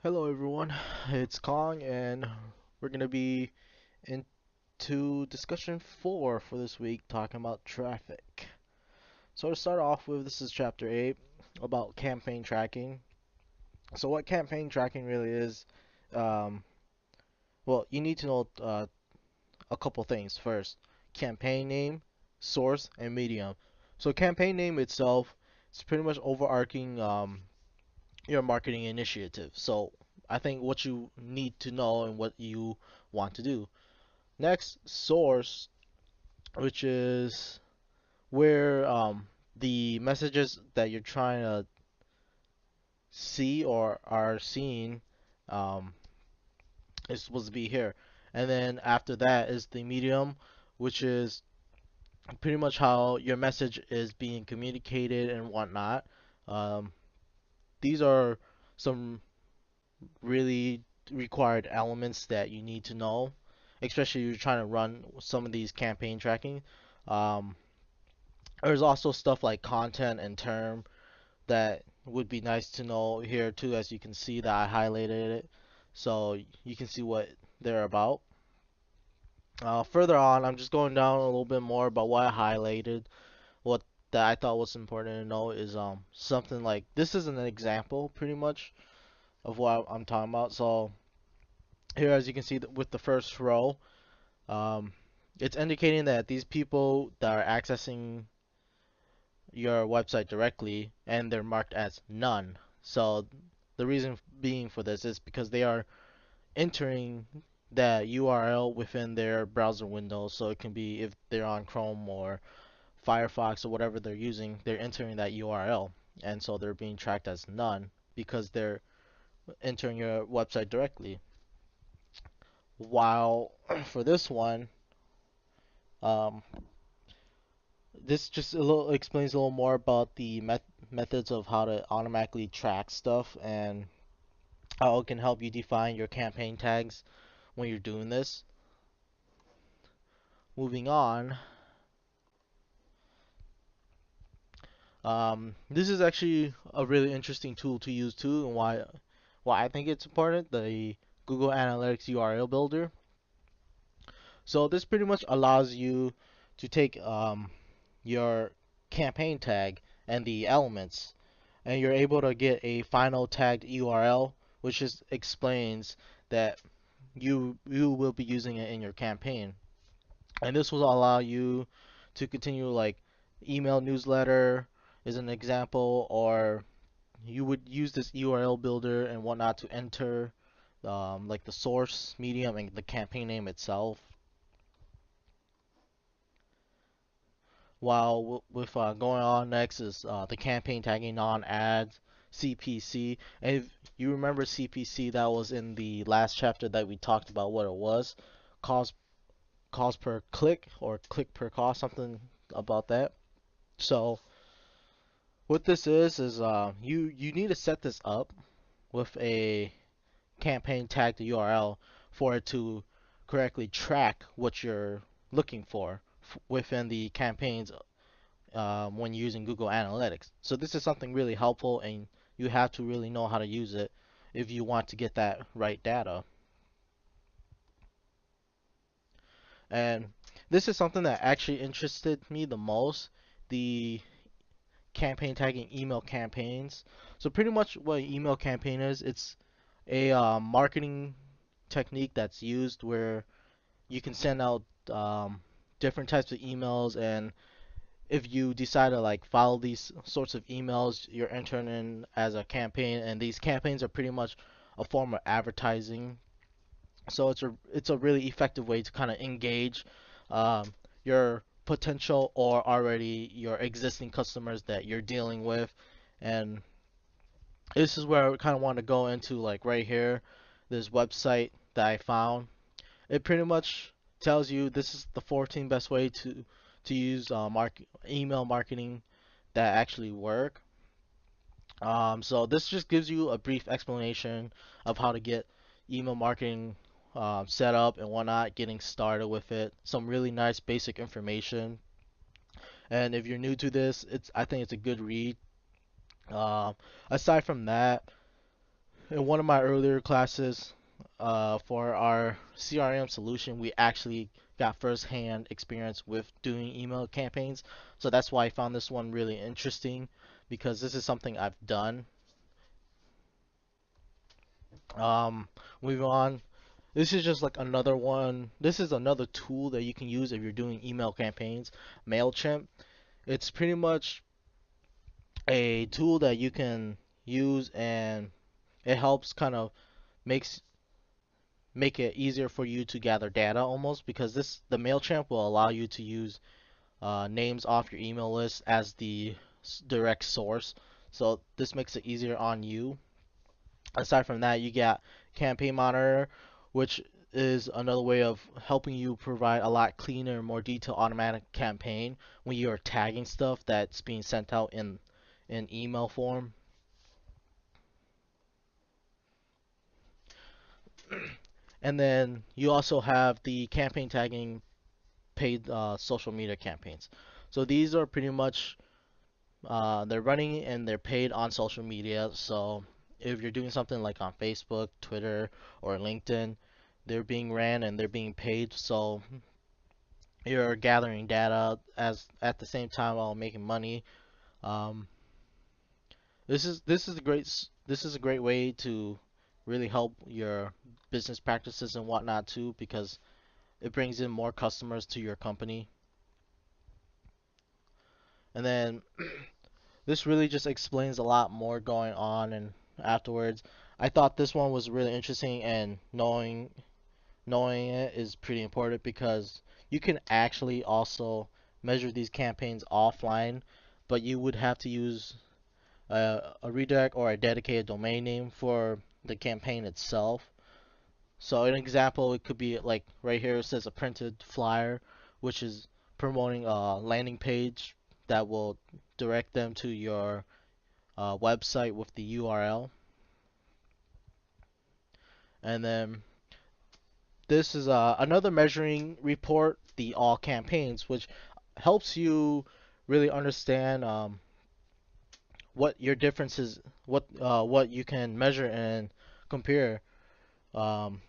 Hello everyone, it's Kong and we're gonna be into discussion 4 for this week talking about traffic. So to start off with, this is chapter 8 about campaign tracking. So what campaign tracking really is, um, well, you need to know a couple things first. Campaign name, source, and medium. So campaign name itself is pretty much overarching your marketing initiative. So I think what you need to know and what you want to do. Next, source, which is where the messages that you're trying to see or are seeing um, is supposed to be here. And then after that is the medium, which is pretty much how your message is being communicated and whatnot. Um, these are some really required elements that you need to know, especially if you're trying to run some of these campaign tracking. Um, there's also stuff like content and term that would be nice to know here too, as you can see that I highlighted it, so you can see what they're about. Further on, I'm just going down a little bit more about what I highlighted. What that I thought was important to know is something like this is an example pretty much of what I'm talking about. So here, as you can see with the first row, um, it's indicating that these people that are accessing your website directly and they're marked as none. So the reason being for this is because they are entering that URL within their browser window. So it can be if they're on Chrome or Firefox or whatever they're using, they're entering that URL. And so they're being tracked as none because they're entering your website directly. While for this one, um, this just a little explains a little more about the methods of how to automatically track stuff and how it can help you define your campaign tags when you're doing this. Moving on, this is actually a really interesting tool to use too, and why I think it's important. The Google Analytics URL Builder. So this pretty much allows you to take your campaign tag and the elements, and you're able to get a final tagged URL, which just explains that you will be using it in your campaign. And this will allow you to continue like email newsletter is an example, or you would use this URL builder and whatnot to enter like the source, medium, and the campaign name itself. While with going on next is the campaign tagging on ads, CPC. And if you remember CPC, that was in the last chapter that we talked about what it was. Cost cost per click or click per cost, something about that. So what this is you need to set this up with a campaign tagged URL for it to correctly track what you're looking for within the campaigns when using Google Analytics. So this is something really helpful, and you have to really know how to use it if you want to get that right data. And this is something that actually interested me the most, the campaign tagging email campaigns. So pretty much what an email campaign is, it's a marketing technique that's used where you can send out different types of emails, and if you decide to like follow these sorts of emails, you're entering in as a campaign, and these campaigns are pretty much a form of advertising. So it's a really effective way to kind of engage um, your potential or already your existing customers that you're dealing with, and this is where I kind of want to go into like right here, this website that I found. It pretty much tells you this is the 14 best way to use email marketing that actually work. So this just gives you a brief explanation of how to get email marketing set up and whatnot, getting started with it. Some really nice basic information. And if you're new to this, I think it's a good read. Um, Aside from that, in one of my earlier classes, for our CRM solution, we actually got first-hand experience with doing email campaigns. So that's why I found this one really interesting because this is something I've done. Um, Moving on. This is just like another one. This is another tool that you can use if you're doing email campaigns. MailChimp. It's pretty much a tool that you can use, and it helps kind of makes make it easier for you to gather data almost because this the Mailchimp will allow you to use names off your email list as the direct source. So this makes it easier on you. Aside from that, you got Campaign Monitor, which is another way of helping you provide a lot cleaner, more detailed automatic campaign when you're tagging stuff that's being sent out in email form. And then you also have the campaign tagging paid social media campaigns. So these are pretty much they're running and they're paid on social media. So if you're doing something like on Facebook, Twitter, or LinkedIn, they're being ran and they're being paid. So you're gathering data as at the same time while making money. Um, this is a great way to really help your business practices and whatnot too because it brings in more customers to your company. And then this really just explains a lot more going on and afterwards. I thought this one was really interesting and knowing it is pretty important because you can actually also measure these campaigns offline, but you would have to use a redirect or a dedicated domain name for the campaign itself. So an example, it could be like right here it says a printed flyer, which is promoting a landing page that will direct them to your website with the URL. And then this is another measuring report, the all campaigns, which helps you really understand what your differences, what you can measure and compare um,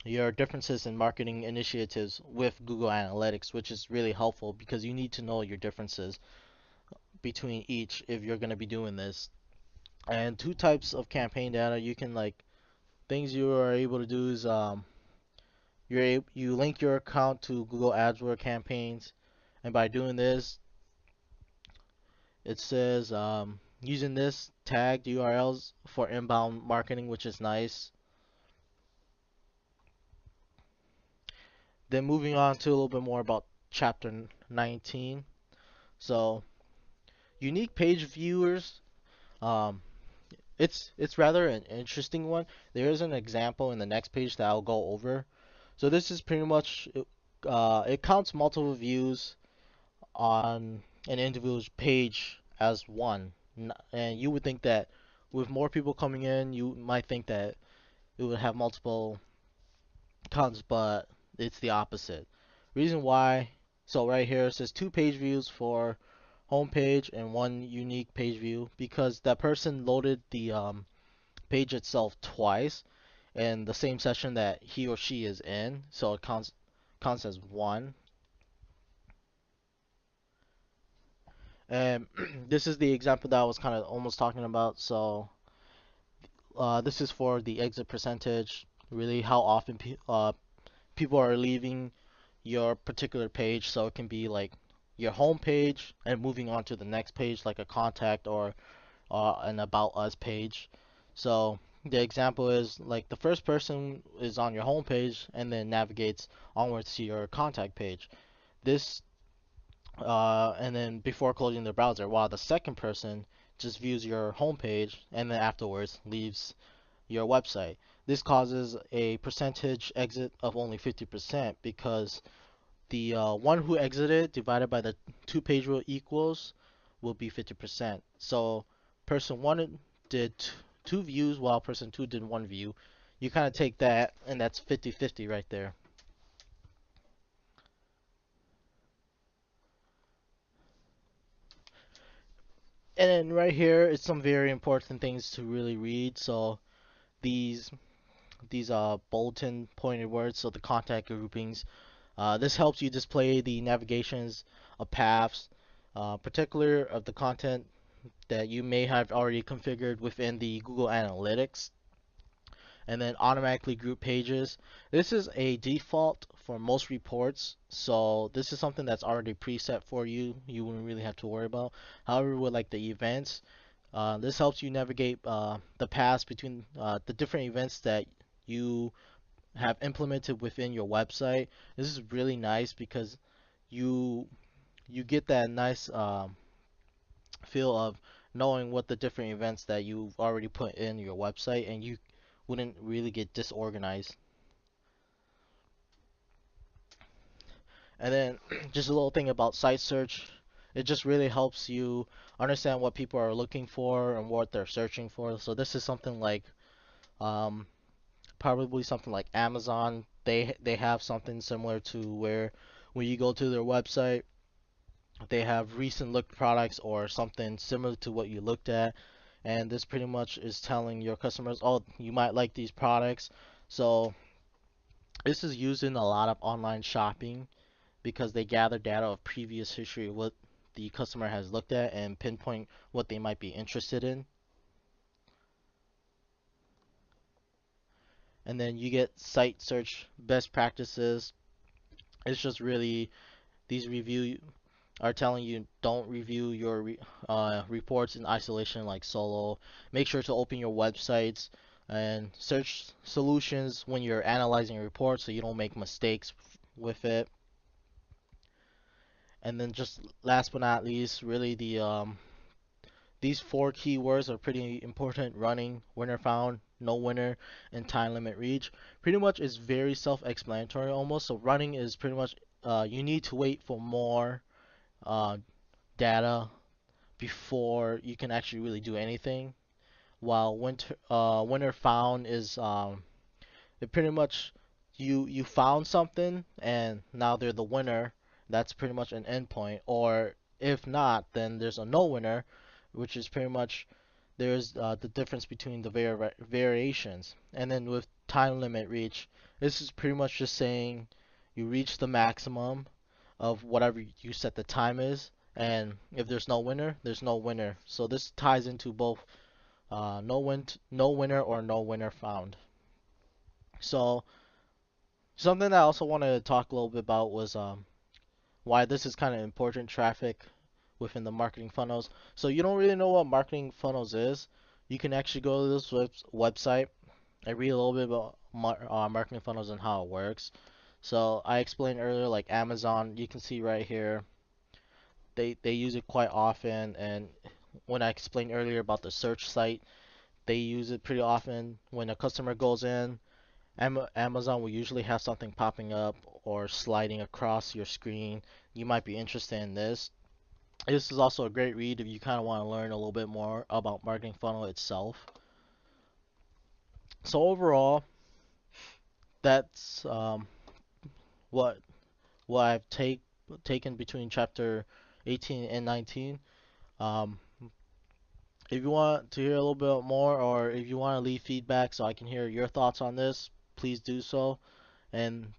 your differences in marketing initiatives with Google Analytics, which is really helpful because you need to know your differences between each if you're going to be doing this. And two types of campaign data you can like things you are able to do is you link your account to Google AdWords campaigns, and by doing this, it says using this tagged URLs for inbound marketing, which is nice. Then moving on to a little bit more about chapter 19. So unique page viewers. Um, it's rather an interesting one. There is an example in the next page that I'll go over. So this is pretty much it counts multiple views on an individual's page as one. And you would think that with more people coming in, you might think that it would have multiple counts, but it's the opposite. Reason why, so right here it says two page views for home page and one unique page view because that person loaded the page itself twice in the same session that he or she is in, so it counts as one. And this is the example that I was kind of almost talking about. So this is for the exit percentage, really how often people are leaving your particular page. So it can be like your home page and moving on to the next page, like a contact or an about us page. So the example is like the first person is on your home page and then navigates onwards to your contact page. This and then before closing the browser, while the second person just views your homepage and then afterwards leaves your website. This causes a percentage exit of only 50% because the one who exited divided by the two page rule equals will be 50%. So person one did two views while person two did one view. You kind of take that and that's 50-50 right there. And then right here is some very important things to really read. So these bulletin pointed words, so the contact groupings. This helps you display the navigations of paths, particular of the content that you may have already configured within the Google Analytics, and then automatically group pages. This is a default for most reports, so this is something that's already preset for you. You wouldn't really have to worry about. However, with like the events, this helps you navigate the paths between the different events that you have implemented within your website. This is really nice because you you get that nice feel of knowing what the different events that you've already put in your website, and you wouldn't really get disorganized. And then just a little thing about site search. It just really helps you understand what people are looking for and what they're searching for. So this is something like um, probably something like Amazon. They have something similar to where when you go to their website, they have recent looked products or something similar to what you looked at, and this pretty much is telling your customers, oh, you might like these products. So this is used in a lot of online shopping because they gather data of previous history of what the customer has looked at and pinpoint what they might be interested in. And then you get site search best practices. It's just really these review are telling you don't review your reports in isolation like solo. Make sure to open your websites and search solutions when you're analyzing a report so you don't make mistakes with it. And then just last but not least, really these four keywords are pretty important: running, winner found, no winner, and time limit reach. Pretty much is very self-explanatory almost. So running is pretty much you need to wait for more uh, data before you can actually really do anything. While winner found is it pretty much you found something and now they're the winner. That's pretty much an endpoint. Or if not, then there's a no winner, which is pretty much there's the difference between the variations. And then with time limit reach, this is pretty much just saying you reach the maximum of whatever you set the time is, and if there's no winner, there's no winner. So this ties into both no winner or no winner found. So something that I also wanted to talk a little bit about was why this is kind of important traffic within the marketing funnels. So you don't really know what marketing funnels is. You can actually go to this website and read a little bit about marketing funnels and how it works. So I explained earlier, like Amazon, you can see right here, they use it quite often. And when I explained earlier about the search site, they use it pretty often. When a customer goes in, Amazon will usually have something popping up or sliding across your screen. You might be interested in this. This is also a great read if you kind of want to learn a little bit more about marketing funnel itself. So overall, that's what I've taken between chapter 18 and 19. Um, if you want to hear a little bit more, or if you want to leave feedback so I can hear your thoughts on this, please do so. And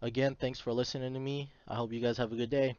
again, thanks for listening to me. I hope you guys have a good day.